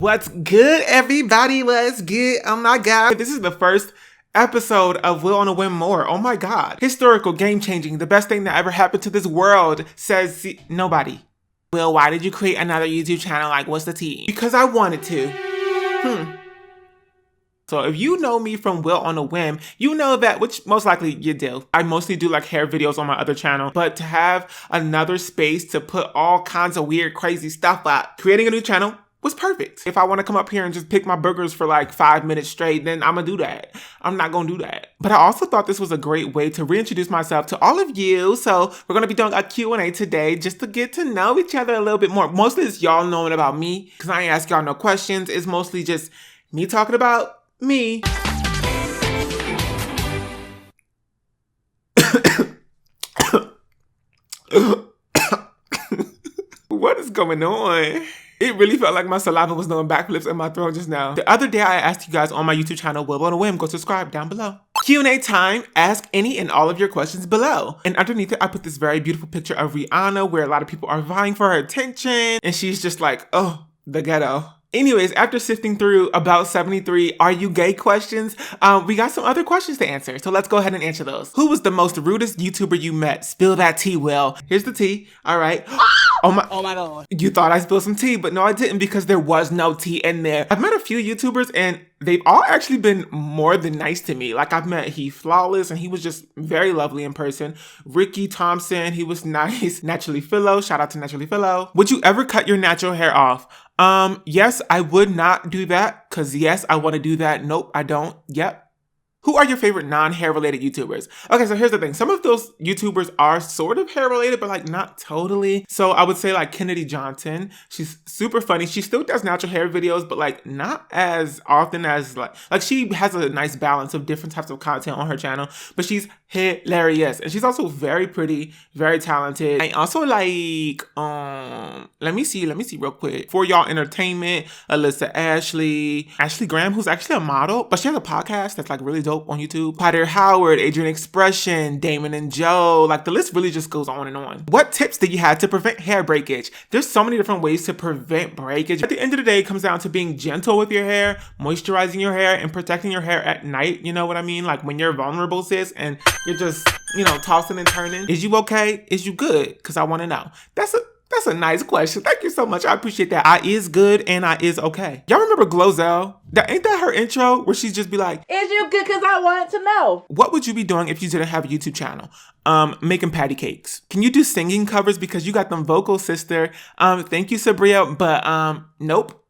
What's good, everybody? What's good? Oh my god. This is the first episode of Will on a Whim More. Oh my god. Historical, game-changing, the best thing that ever happened to this world, says nobody. Will, why did you create another YouTube channel? Like, what's the tea? Because I wanted to. So if you know me from Will on a Whim, you know that, which most likely you do. I mostly do like hair videos on my other channel, but to have another space to put all kinds of weird, crazy stuff up, creating a new channel was perfect. If I want to come up here and just pick my burgers for like 5 minutes straight, then I'm gonna do that. I'm not gonna do that. But I also thought this was a great way to reintroduce myself to all of you. So we're gonna be doing a Q&A today just to get to know each other a little bit more. Mostly it's y'all knowing about me, because I ain't ask y'all no questions. It's mostly just me talking about me. What is going on? It really felt like my saliva was doing backflips in my throat just now. The other day I asked you guys on my YouTube channel, Will on a Whim, go subscribe down below. Q&A time, ask any and all of your questions below. And underneath it, I put this very beautiful picture of Rihanna where a lot of people are vying for her attention. And she's just like, oh, the ghetto. Anyways, after sifting through about 73 are you gay questions, we got some other questions to answer. So let's go ahead and answer those. Who was the most rudest YouTuber you met? Spill that tea, Will. Here's the tea. All right. Oh my god. You thought I spilled some tea, but no, I didn't, because there was no tea in there. I've met a few YouTubers and they've all actually been more than nice to me. Like I've met He Flawless and he was just very lovely in person. Ricky Thompson, he was nice. Naturally Philo, shout out to Naturally Philo. Would you ever cut your natural hair off? Yes, I would not do that, because yes, I want to do that. Nope, I don't. Yep. Who are your favorite non-hair related YouTubers? Okay, so here's the thing. Some of those YouTubers are sort of hair related, but like not totally. So I would say like Kennedy Johnson. She's super funny. She still does natural hair videos, but like not as often as like she has a nice balance of different types of content on her channel, but she's hilarious. And she's also very pretty, very talented. I also like, let me see real quick. For y'all entertainment, Alyssa Ashley Graham, who's actually a model, but she has a podcast that's like really dope on YouTube. Potter Howard, Adrian Expression, Damon and Joe, like the list really just goes on and on. What tips did you have to prevent hair breakage? There's so many different ways to prevent breakage. At the end of the day, it comes down to being gentle with your hair, moisturizing your hair, and protecting your hair at night. You know what I mean? Like when you're vulnerable, sis, and you're just, tossing and turning. Is you okay? Is you good? Because I want to know. That's a nice question. Thank you so much. I appreciate that. I is good and I is okay. Y'all remember Glozell? Ain't that her intro where she'd just be like, is you good? Because I wanted to know. What would you be doing if you didn't have a YouTube channel? Making patty cakes. Can you do singing covers? Because you got them vocals, sister. Thank you, Sabria. But nope.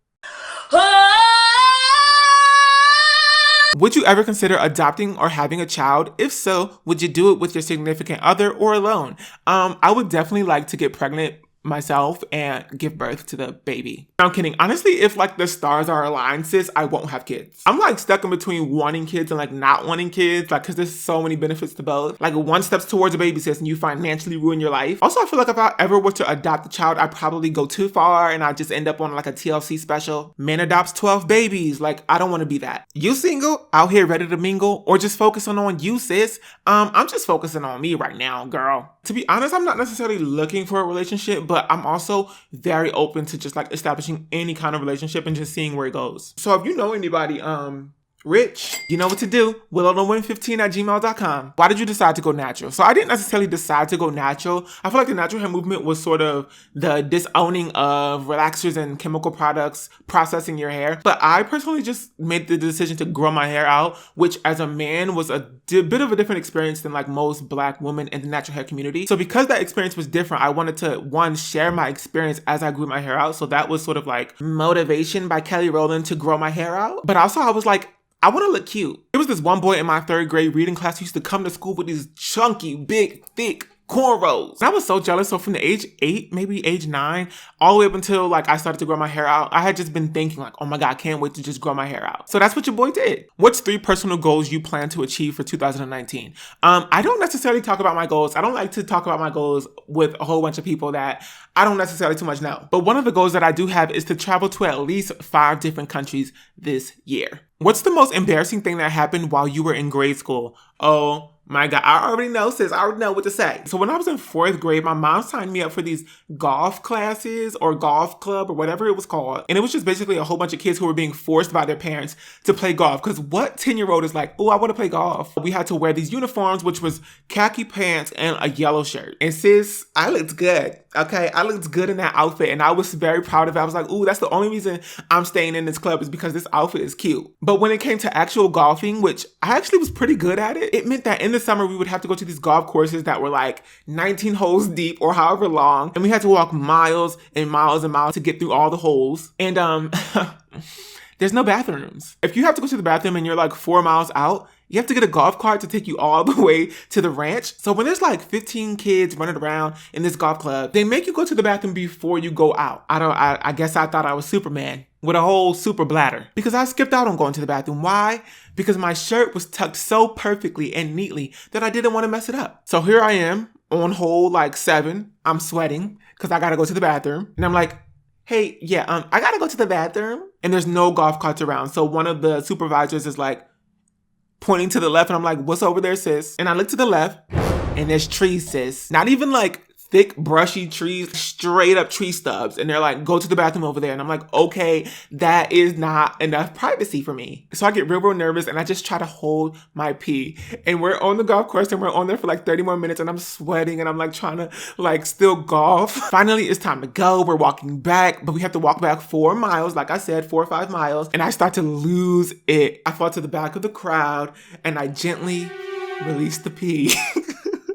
Would you ever consider adopting or having a child? If so, would you do it with your significant other or alone? I would definitely like to get pregnant myself and give birth to the baby. No, I'm kidding. Honestly, if like the stars are aligned, sis, I won't have kids. I'm like stuck in between wanting kids and like not wanting kids, like because there's so many benefits to both. Like one steps towards a baby, sis, and you financially ruin your life. Also, I feel like if I ever were to adopt a child, I'd probably go too far and I'd just end up on like a TLC special. Man adopts 12 babies. Like I don't want to be that. You single, out here ready to mingle, or just focusing on you, sis? I'm just focusing on me right now, girl. To be honest, I'm not necessarily looking for a relationship, but I'm also very open to just like establishing any kind of relationship and just seeing where it goes. So if you know anybody, rich, you know what to do. WillOnAWhim15@gmail.com. Why did you decide to go natural? So I didn't necessarily decide to go natural. I feel like the natural hair movement was sort of the disowning of relaxers and chemical products processing your hair. But I personally just made the decision to grow my hair out, which as a man was a bit of a different experience than like most Black women in the natural hair community. So because that experience was different, I wanted to, one, share my experience as I grew my hair out. So that was sort of like motivation by Kelly Rowland to grow my hair out. But also I was like, I want to look cute. There was this one boy in my 3rd grade reading class who used to come to school with these chunky, big, thick cornrows. And I was so jealous. So from the age 8, maybe age 9, all the way up until like I started to grow my hair out, I had just been thinking like, oh my God, I can't wait to just grow my hair out. So that's what your boy did. What's 3 personal goals you plan to achieve for 2019? I don't necessarily talk about my goals. I don't like to talk about my goals with a whole bunch of people that I don't necessarily too much know. But one of the goals that I do have is to travel to at least 5 different countries this year. What's the most embarrassing thing that happened while you were in grade school? Oh My God, I already know, sis. I already know what to say. So when I was in 4th grade, my mom signed me up for these golf classes or golf club or whatever it was called. And it was just basically a whole bunch of kids who were being forced by their parents to play golf. Because what 10-year-old is like, oh, I want to play golf? We had to wear these uniforms, which was khaki pants and a yellow shirt. And sis, I looked good. Okay, I looked good in that outfit and I was very proud of it. I was like, ooh, that's the only reason I'm staying in this club is because this outfit is cute. But when it came to actual golfing, which I actually was pretty good at it meant that in the summer we would have to go to these golf courses that were like 19 holes deep or however long. And we had to walk miles and miles and miles to get through all the holes. And there's no bathrooms. If you have to go to the bathroom and you're like 4 miles out, you have to get a golf cart to take you all the way to the ranch. So when there's like 15 kids running around in this golf club, they make you go to the bathroom before you go out. I guess I thought I was Superman with a whole super bladder because I skipped out on going to the bathroom. Why? Because my shirt was tucked so perfectly and neatly that I didn't want to mess it up. So here I am on hole like 7. I'm sweating because I got to go to the bathroom. And I'm like, hey, yeah, I got to go to the bathroom. And there's no golf carts around. So one of the supervisors is like, pointing to the left, and I'm like, what's over there, sis? And I look to the left, and there's trees, sis. Not even like thick, brushy trees, straight up tree stubs. And they're like, go to the bathroom over there. And I'm like, okay, that is not enough privacy for me. So I get real nervous, and I just try to hold my pee. And we're on the golf course, and we're on there for like 30 more minutes, and I'm sweating, and I'm like trying to like still golf. Finally, it's time to go. We're walking back, but we have to walk back 4 miles, like I said, 4 or 5 miles. And I start to lose it. I fall to the back of the crowd, and I gently release the pee.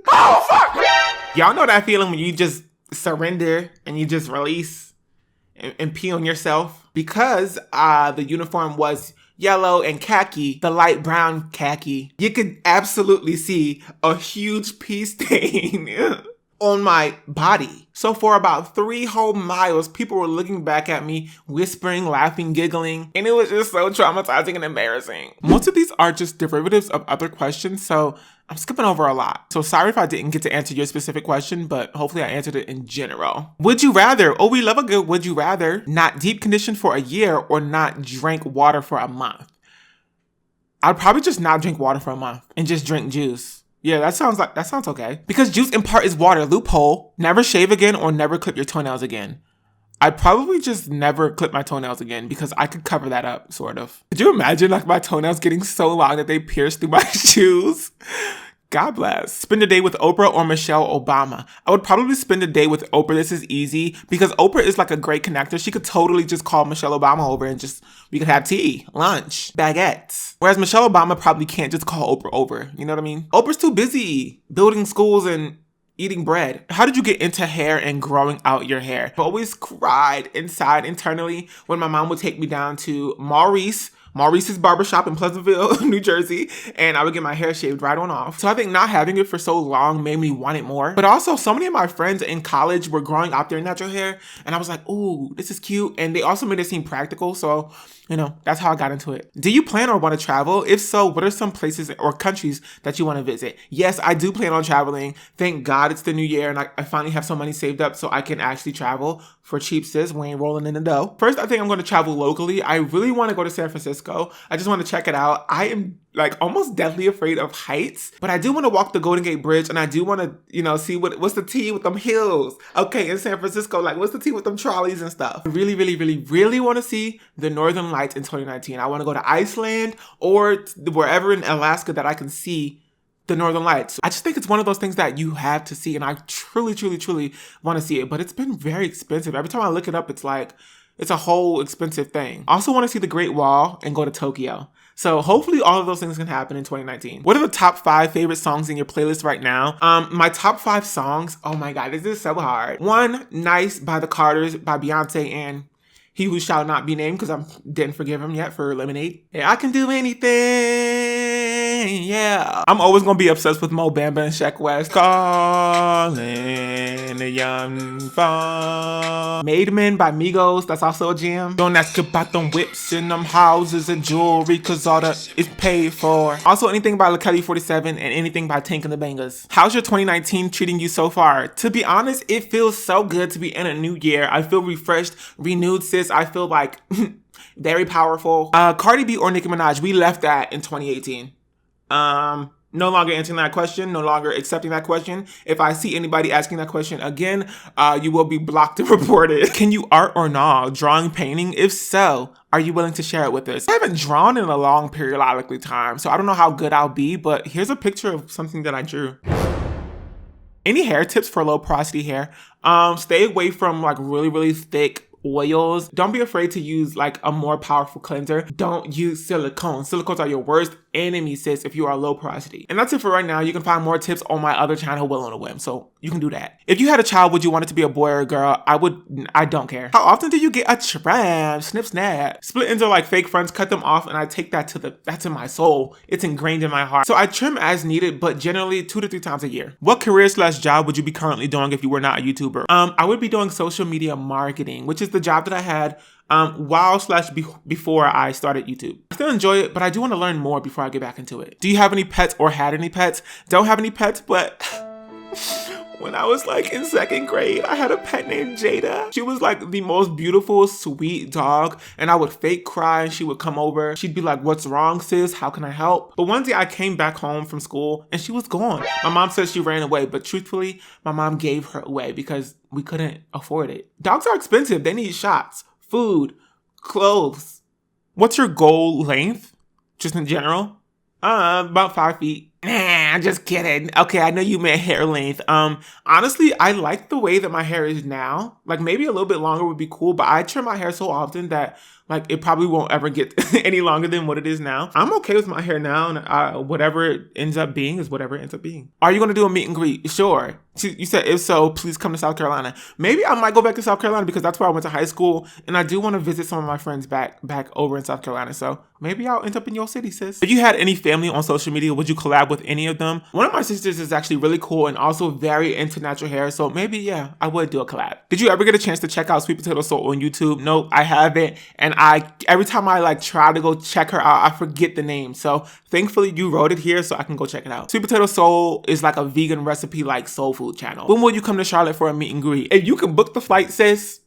Oh, fuck! Y'all know that feeling when you just surrender and you just release and pee on yourself? Because the uniform was yellow and khaki, the light brown khaki, you could absolutely see a huge pee stain on my body. So for about 3 whole miles, people were looking back at me, whispering, laughing, giggling, and it was just so traumatizing and embarrassing. Most of these are just derivatives of other questions, so I'm skipping over a lot. So sorry if I didn't get to answer your specific question, but hopefully I answered it in general. Would you rather, oh, we love a good would you rather, not deep condition for a year or not drink water for a month? I'd probably just not drink water for a month and just drink juice. Yeah, that sounds okay. Because juice in part is water. Loophole. Never shave again or never clip your toenails again. I'd probably just never clip my toenails again because I could cover that up, sort of. Could you imagine like my toenails getting so long that they pierce through my shoes? God bless. Spend a day with Oprah or Michelle Obama. I would probably spend a day with Oprah. This is easy because Oprah is like a great connector. She could totally just call Michelle Obama over and we could have tea, lunch, baguettes. Whereas Michelle Obama probably can't just call Oprah over. You know what I mean? Oprah's too busy building schools and eating bread. How did you get into hair and growing out your hair? I always cried inside internally when my mom would take me down to Maurice's barbershop in Pleasantville, New Jersey, and I would get my hair shaved right on off. So I think not having it for so long made me want it more. But also, so many of my friends in college were growing out their natural hair, and I was like, ooh, this is cute. And they also made it seem practical, so, you know, that's how I got into it. Do you plan or want to travel? If so, what are some places or countries that you want to visit? Yes, I do plan on traveling. Thank God it's the new year, and I finally have some money saved up so I can actually travel for cheap, sis. We ain't rolling in the dough. First, I think I'm going to travel locally. I really want to go to San Francisco. I just want to check it out. I am like almost deathly afraid of heights, but I do want to walk the Golden Gate Bridge, and I do want to, you know, see what's the tea with them hills. Okay, in San Francisco, like what's the tea with them trolleys and stuff. I really want to see the Northern Lights in 2019. I want to go to Iceland or wherever in Alaska that I can see the Northern Lights. I just think it's one of those things that you have to see, and I truly want to see it, but it's been very expensive. Every time I look it up, it's like, it's a whole expensive thing. I also want to see the Great Wall and go to Tokyo. So hopefully all of those things can happen in 2019. What are the top 5 favorite songs in your playlist right now? My top 5 songs, oh my God, this is so hard. 1, Nice by the Carters by Beyonce and He Who Shall Not Be Named, because I didn't forgive him yet for Lemonade. Yeah, I can do anything, yeah. I'm always gonna be obsessed with Mo Bamba and Sheck West. Calling a young farm. Made Men by Migos, that's also a jam. Don't ask about them whips and them houses and jewelry, cause all that is paid for. Also anything by Kelly 47 and anything by Tank and the Bangers. How's your 2019 treating you so far? To be honest, it feels so good to be in a new year. I feel refreshed, renewed, sis. I feel like very powerful. Cardi B or Nicki Minaj, we left that in 2018. No longer answering that question, no longer accepting that question. If I see anybody asking that question again, you will be blocked and reported. Can you art or not? Drawing, painting? If so, are you willing to share it with us? I haven't drawn in a long periodically time, so I don't know how good I'll be, but here's a picture of something that I drew. Any hair tips for low porosity hair? Stay away from like really thick oils. Don't be afraid to use like a more powerful cleanser. Don't use silicone. Silicones are your worst enemy, sis, if you are low porosity. And that's it for right now. You can find more tips on my other channel, WillOnAWhim, so you can do that. If you had a child, would you want it to be a boy or a girl? I don't care. How often do you get a trim? Snip, snap. Split ends are like fake friends. Cut them off, and I take that that's in my soul. It's ingrained in my heart. So I trim as needed, but generally 2 to 3 times a year. What career/job would you be currently doing if you were not a YouTuber? I would be doing social media marketing, which is the job that I had before I started YouTube. I still enjoy it, but I do want to learn more before I get back into it. Do you have any pets or had any pets? Don't have any pets, but when I was like in 2nd grade, I had a pet named Jada. She was like the most beautiful, sweet dog, and I would fake cry and she would come over. She'd be like, "What's wrong, sis? How can I help?" But one day I came back home from school and she was gone. My mom said she ran away, but truthfully, my mom gave her away because we couldn't afford it. Dogs are expensive. They need shots, food, clothes. What's your goal length? Just in general? About 5 feet. Nah, I'm just kidding. Okay, I know you meant hair length. Honestly, I like the way that my hair is now. Like maybe a little bit longer would be cool, but I trim my hair so often that like it probably won't ever get any longer than what it is now. I'm okay with my hair now, and whatever it ends up being is whatever it ends up being. Are you gonna do a meet and greet? Sure. You said if so, please come to South Carolina. Maybe I might go back to South Carolina because that's where I went to high school, and I do want to visit some of my friends back over in South Carolina. So maybe I'll end up in your city, sis. If you had any family on social media, would you collab with any of them? One of my sisters is actually really cool and also very into natural hair, so maybe yeah, I would do a collab. Did you ever get a chance to check out Sweet Potato Soul on YouTube? Nope, I haven't, and every time I like try to go check her out, I forget the name. So thankfully you wrote it here so I can go check it out. Sweet Potato Soul is like a vegan recipe like soul food channel. When will you come to Charlotte for a meet and greet? If you can book the flight, sis,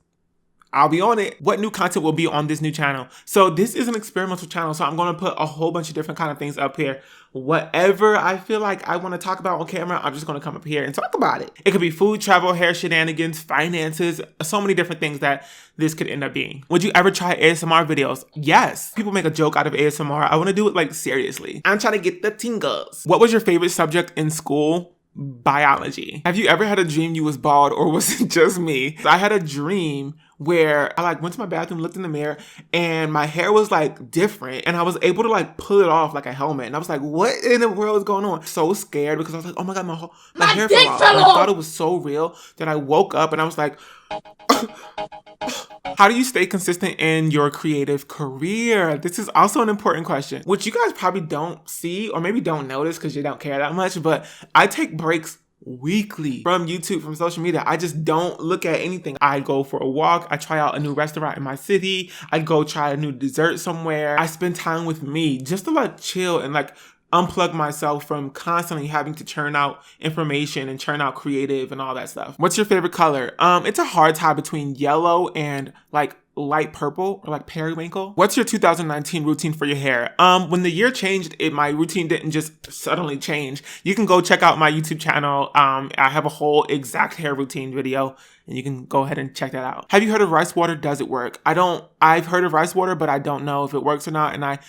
I'll be on it. What new content will be on this new channel? So this is an experimental channel, so I'm going to put a whole bunch of different kind of things up here. Whatever I feel like I want to talk about on camera, I'm just going to come up here and talk about it. It could be food, travel, hair shenanigans, finances, so many different things that this could end up being. Would you ever try ASMR videos? Yes. People make a joke out of ASMR. I want to do it like seriously. I'm trying to get the tingles. What was your favorite subject in school? Biology. Have you ever had a dream you was bald, or was it just me? I had a dream where I like went to my bathroom, looked in the mirror, and my hair was like different, and I was able to like pull it off like a helmet, and I was like, what in the world is going on? So scared because I was like, oh my god, my hair fell off. And I thought it was so real that I woke up and I was like, how do you stay consistent in your creative career? This is also an important question, which you guys probably don't see or maybe don't notice because you don't care that much, but I take breaks weekly from YouTube, from social media. I just don't look at anything. I go for a walk. I try out a new restaurant in my city. I go try a new dessert somewhere. I spend time with me just to like chill and like unplug myself from constantly having to churn out information and churn out creative and all that stuff. What's your favorite color? It's a hard tie between yellow and like light purple or like periwinkle. What's your 2019 routine for your hair? When the year changed, my routine didn't just suddenly change. You can go check out my YouTube channel. I have a whole exact hair routine video and you can go ahead and check that out. Have you heard of rice water? Does it work? I've heard of rice water, but I don't know if it works or not. And I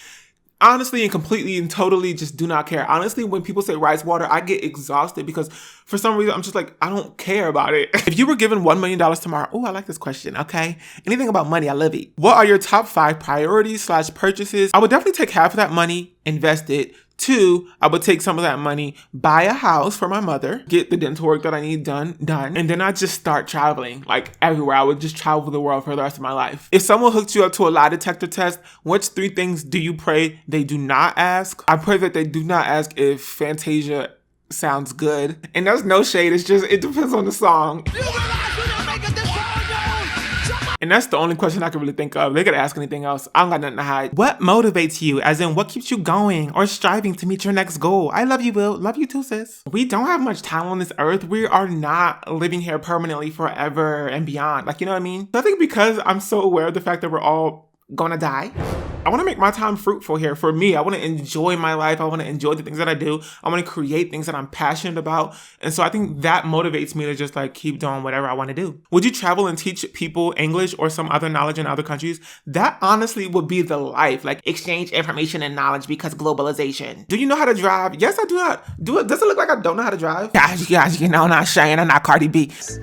honestly and completely and totally just do not care. Honestly, when people say rice water, I get exhausted because for some reason, I'm just like, I don't care about it. If you were given $1 million tomorrow, oh, I like this question, okay? Anything about money, I love it. What are your top 5 priorities/purchases? I would definitely take half of that money, invest it. 2, I would take some of that money, buy a house for my mother, get the dental work that I need done, and then I just start traveling like everywhere. I would just travel the world for the rest of my life. If someone hooked you up to a lie detector test, which 3 things do you pray they do not ask? I pray that they do not ask if Fantasia sounds good. And there's no shade, it's just, it depends on the song. And that's the only question I can really think of. They could ask anything else. I don't got nothing to hide. What motivates you? As in, what keeps you going or striving to meet your next goal? I love you, Will. Love you too, sis. We don't have much time on this earth. We are not living here permanently forever and beyond. Like, you know what I mean? So I think because I'm so aware of the fact that we're all gonna die, I want to make my time fruitful here. For me, I want to enjoy my life. I want to enjoy the things that I do. I want to create things that I'm passionate about. And so I think that motivates me to just like keep doing whatever I want to do. Would you travel and teach people English or some other knowledge in other countries? That honestly would be the life. Like exchange information and knowledge because globalization. Do you know how to drive? Yes, I do not. Does it look like I don't know how to drive? Gosh, you know, I'm not Shane. I'm not Cardi B. It's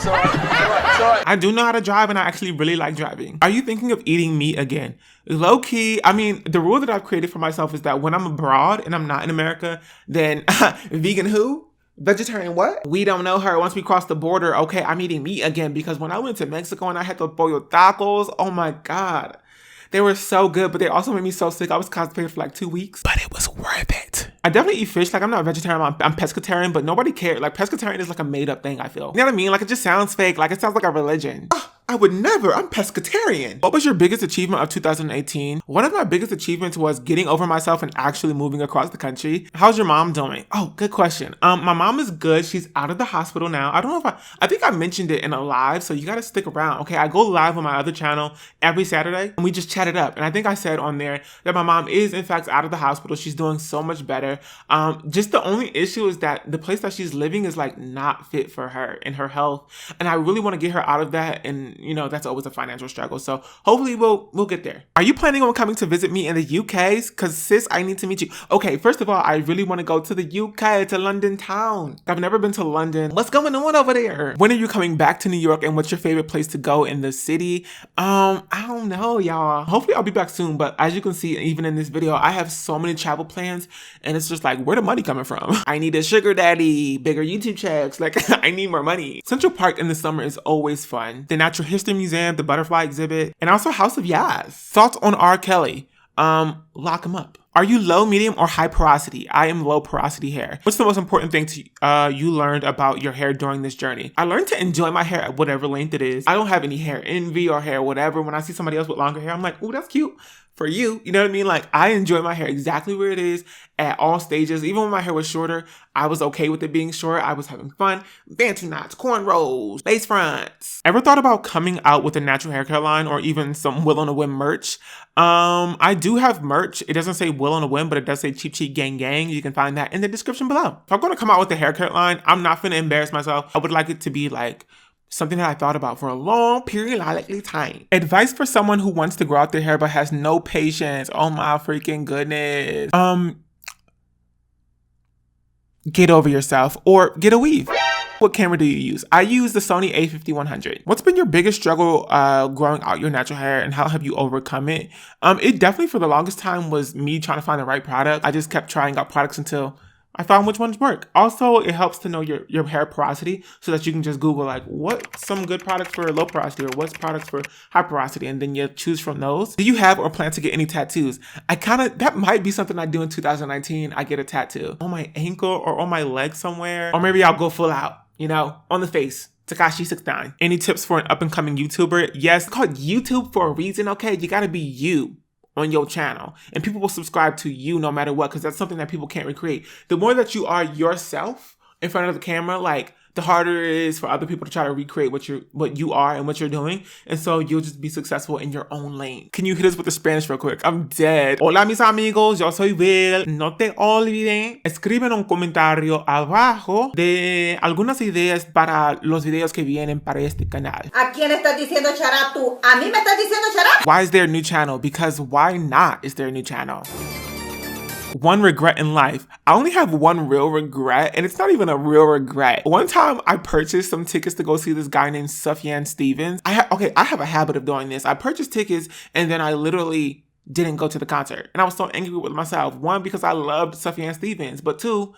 all right. I do know how to drive and I actually really like driving. Are you thinking of eating meat again? Low key, I mean, the rule that I've created for myself is that when I'm abroad and I'm not in America, then vegan who? Vegetarian what? We don't know her. Once we cross the border, okay, I'm eating meat again because when I went to Mexico and I had the pollo tacos, oh my God. They were so good, but they also made me so sick. I was constipated for like 2 weeks, but it was worth it. I definitely eat fish. Like I'm not a vegetarian, I'm pescatarian, but nobody cares. Like pescatarian is like a made up thing, I feel. You know what I mean? Like it just sounds fake. Like it sounds like a religion. I would never. I'm pescatarian. What was your biggest achievement of 2018? One of my biggest achievements was getting over myself and actually moving across the country. How's your mom doing? Oh, good question. My mom is good. She's out of the hospital now. I don't know if I think I mentioned it in a live, so you got to stick around. Okay, I go live on my other channel every Saturday and we just chat it up. And I think I said on there that my mom is in fact out of the hospital. She's doing so much better. Just the only issue is that the place that she's living is like not fit for her and her health. And I really want to get her out of that. And you know, that's always a financial struggle. So hopefully we'll get there. Are you planning on coming to visit me in the UK? Cause sis, I need to meet you. Okay, first of all, I really want to go to the UK, to London town. I've never been to London. What's going on over there? When are you coming back to New York and what's your favorite place to go in the city? I don't know, y'all. Hopefully I'll be back soon. But as you can see, even in this video, I have so many travel plans and it's just like, where the money coming from? I need a sugar daddy, bigger YouTube checks. Like I need more money. Central Park in the summer is always fun. The Natural History Museum, the Butterfly Exhibit, and also House of Yas. Thoughts on R. Kelly? Lock him up. Are you low, medium, or high porosity? I am low porosity hair. What's the most important thing you learned about your hair during this journey? I learned to enjoy my hair at whatever length it is. I don't have any hair envy or hair whatever. When I see somebody else with longer hair, I'm like, ooh, that's cute. For you, you know what I mean? Like I enjoy my hair exactly where it is at all stages. Even when my hair was shorter, I was okay with it being short. I was having fun. Bantu knots, cornrows, lace fronts. Ever thought about coming out with a natural hair care line or even some WillOnAWhim merch? I do have merch. It doesn't say WillOnAWhim, but it does say Cheap Cheap Gang Gang. You can find that in the description below. If I'm going to come out with a haircut line, I'm not going to embarrass myself. I would like it to be like something that I thought about for a long periodically time. Advice for someone who wants to grow out their hair but has no patience. Oh my freaking goodness. Get over yourself or get a weave. What camera do you use? I use the Sony a5100. What's been your biggest struggle growing out your natural hair and how have you overcome it? It definitely for the longest time was me trying to find the right product. I just kept trying out products until I found which ones work. Also, it helps to know your hair porosity so that you can just Google like what's some good products for low porosity or what's products for high porosity and then you choose from those. Do you have or plan to get any tattoos? That might be something I do in 2019. I get a tattoo on my ankle or on my leg somewhere. Or maybe I'll go full out, you know, on the face. Takashi69. Any tips for an up and coming YouTuber? Yes, it's called YouTube for a reason, okay? You gotta be you on your channel and people will subscribe to you no matter what because that's something that people can't recreate. The more that you are yourself in front of the camera, like the harder it is for other people to try to recreate what you are and what you're doing. And so you'll just be successful in your own lane. Can you hit us with the Spanish real quick? I'm dead. Hola mis amigos, yo soy Will. No te olviden, escriben un comentario abajo de algunas ideas para los videos que vienen para este canal. ¿A quién estás diciendo chará tú? ¿A mí me estás diciendo chará? Why is there a new channel? Because why not is there a new channel? One regret in life. I only have one real regret, and it's not even a real regret. One time I purchased some tickets to go see this guy named Sufjan Stevens. I have a habit of doing this. I purchased tickets and then I literally didn't go to the concert. And I was so angry with myself. One, because I loved Sufjan Stevens, but two,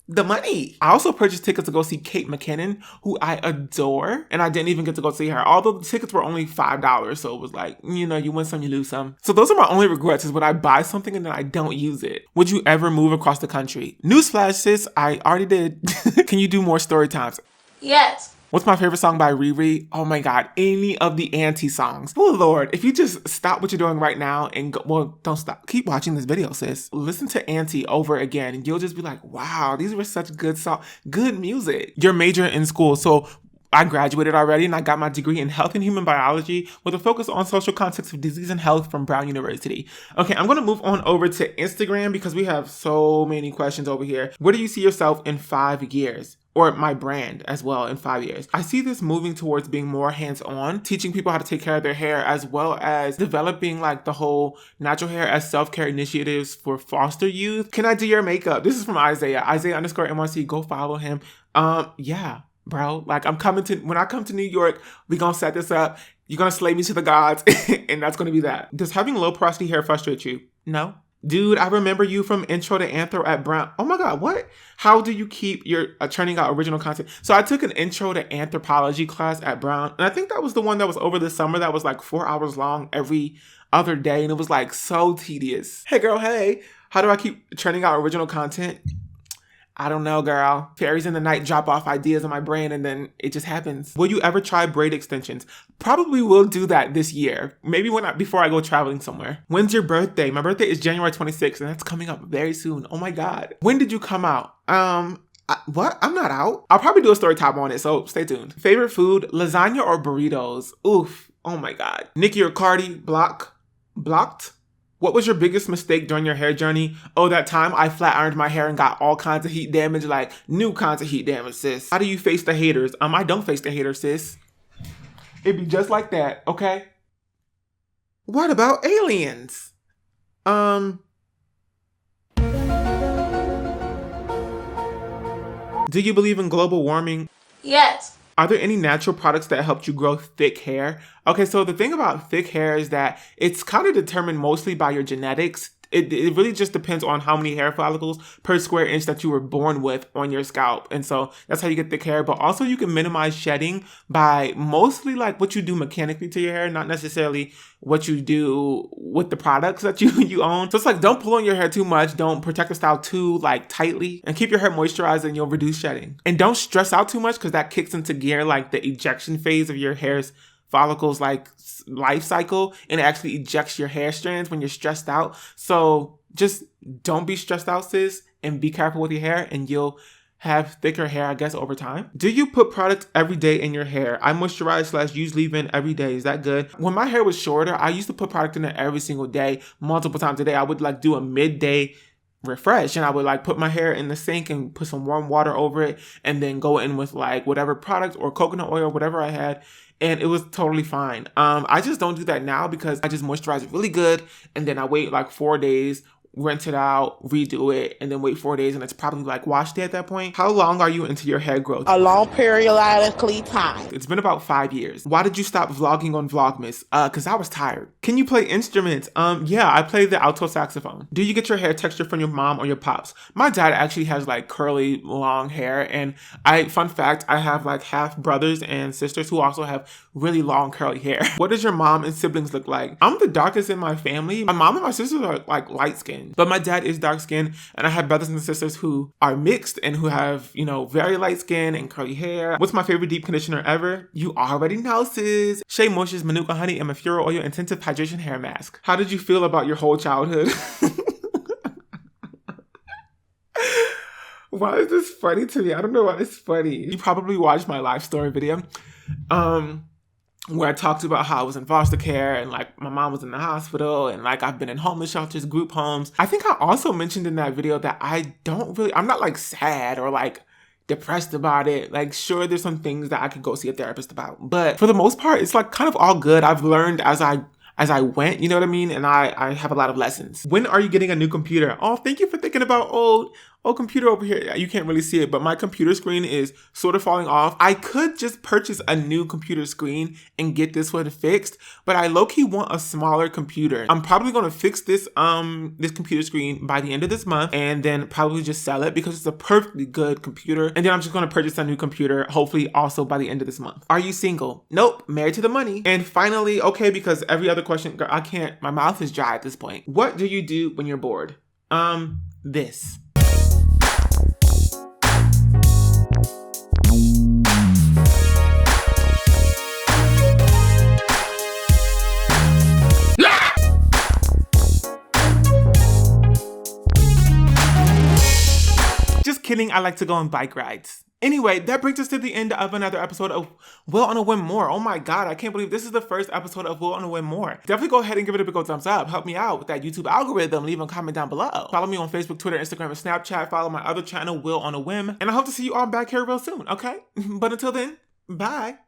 the money. I also purchased tickets to go see Kate McKinnon, who I adore, and I didn't even get to go see her. Although the tickets were only $5, so it was like, you know, you win some, you lose some. So those are my only regrets is when I buy something and then I don't use it. Would you ever move across the country? Newsflash, sis, I already did. Can you do more story times? Yes. What's my favorite song by Riri? Oh my God, any of the Auntie songs. Oh Lord, if you just stop what you're doing right now and go, well, don't stop. Keep watching this video, sis. Listen to Auntie over again and you'll just be like, wow, these were such good songs, good music. Your major in school. So I graduated already and I got my degree in health and human biology with a focus on social context of disease and health from Brown University. Okay, I'm going to move on over to Instagram because we have so many questions over here. Where do you see yourself in 5 years? Or my brand as well in 5 years. I see this moving towards being more hands-on, teaching people how to take care of their hair, as well as developing like the whole natural hair as self-care initiatives for foster youth. Can I do your makeup? This is from Isaiah _NYC. Go follow him. Yeah, bro. Like when I come to New York, we gonna set this up. You're gonna slay me to the gods, and that's gonna be that. Does having low porosity hair frustrate you? No. Dude, I remember you from Intro to Anthro at Brown. Oh my God, what? How do you keep your churning out original content? So I took an Intro to Anthropology class at Brown, and I think that was the one that was over the summer that was like 4 hours long every other day, and it was like so tedious. Hey girl, hey, how do I keep churning out original content? I don't know, girl. Fairies in the night drop off ideas in my brain and then it just happens. Will you ever try braid extensions? Probably will do that this year. Maybe before I go traveling somewhere. When's your birthday? My birthday is January 26th and that's coming up very soon. Oh my God. When did you come out? What? I'm not out. I'll probably do a story time on it, so stay tuned. Favorite food, lasagna or burritos? Oof. Oh my God. Nicki or Cardi, blocked? What was your biggest mistake during your hair journey? Oh, that time I flat ironed my hair and got all kinds of heat damage, like new kinds of heat damage, sis. How do you face the haters? I don't face the haters, sis. It'd be just like that, okay? What about aliens? Do you believe in global warming? Yes. Are there any natural products that helped you grow thick hair? Okay, so the thing about thick hair is that it's kind of determined mostly by your genetics. It really just depends on how many hair follicles per square inch that you were born with on your scalp. And so that's how you get thick hair. But also you can minimize shedding by mostly like what you do mechanically to your hair, not necessarily what you do with the products that you own. So it's like, don't pull on your hair too much. Don't protect the style too like tightly, and keep your hair moisturized and you'll reduce shedding. And don't stress out too much because that kicks into gear like the ejection phase of your hair's follicles like life cycle, and it actually ejects your hair strands when you're stressed out. So just don't be stressed out, sis, and be careful with your hair and you'll have thicker hair, I guess, over time. Do you put products every day in your hair? I moisturize / use leave-in every day. Is that good? When my hair was shorter, I used to put product in it every single day, multiple times a day. I would like do a midday refresh and I would like put my hair in the sink and put some warm water over it and then go in with like whatever product or coconut oil, whatever I had. And it was totally fine. I just don't do that now because I just moisturize it really good. And then I wait like 4 days, rinse it out, redo it, and then wait 4 days. And it's probably like wash day at that point. How long are you into your hair growth? A long periodically time. It's been about 5 years. Why did you stop vlogging on Vlogmas? Cause I was tired. Can you play instruments? Yeah, I play the alto saxophone. Do you get your hair texture from your mom or your pops? My dad actually has like curly, long hair. And fun fact, I have like half brothers and sisters who also have really long curly hair. What does your mom and siblings look like? I'm the darkest in my family. My mom and my sisters are like light skinned, but my dad is dark skinned, and I have brothers and sisters who are mixed and who have, very light skin and curly hair. What's my favorite deep conditioner ever? You already know, sis. Shea Moisture's Manuka Honey and Mafura Oil Intensive Hydration Hair Mask. How did you feel about your whole childhood? Why is this funny to me? I don't know why it's funny. You probably watched my life story video. Where I talked about how I was in foster care and like my mom was in the hospital and like I've been in homeless shelters, group homes. I think I also mentioned in that video that I'm not like sad or like depressed about it. Like sure, there's some things that I could go see a therapist about, but for the most part, it's like kind of all good. I've learned as I went, you know what I mean? And I have a lot of lessons. When are you getting a new computer? Oh, thank you for thinking about old computer over here. You can't really see it, but my computer screen is sort of falling off. I could just purchase a new computer screen and get this one fixed, but I low-key want a smaller computer. I'm probably going to fix this computer screen by the end of this month and then probably just sell it because it's a perfectly good computer. And then I'm just going to purchase a new computer, hopefully also by the end of this month. Are you single? Nope. Married to the money. And finally, okay, because every other question, I can't, my mouth is dry at this point. What do you do when you're bored? This. Just kidding, I like to go on bike rides. Anyway, that brings us to the end of another episode of Will on a Whim More. Oh my god, I can't believe this is the first episode of Will on a Whim More. Definitely go ahead and give it a big old thumbs up. Help me out with that YouTube algorithm. Leave a comment down below. Follow me on Facebook, Twitter, Instagram, and Snapchat. Follow my other channel, Will on a Whim. And I hope to see you all back here real soon, okay? But until then, bye.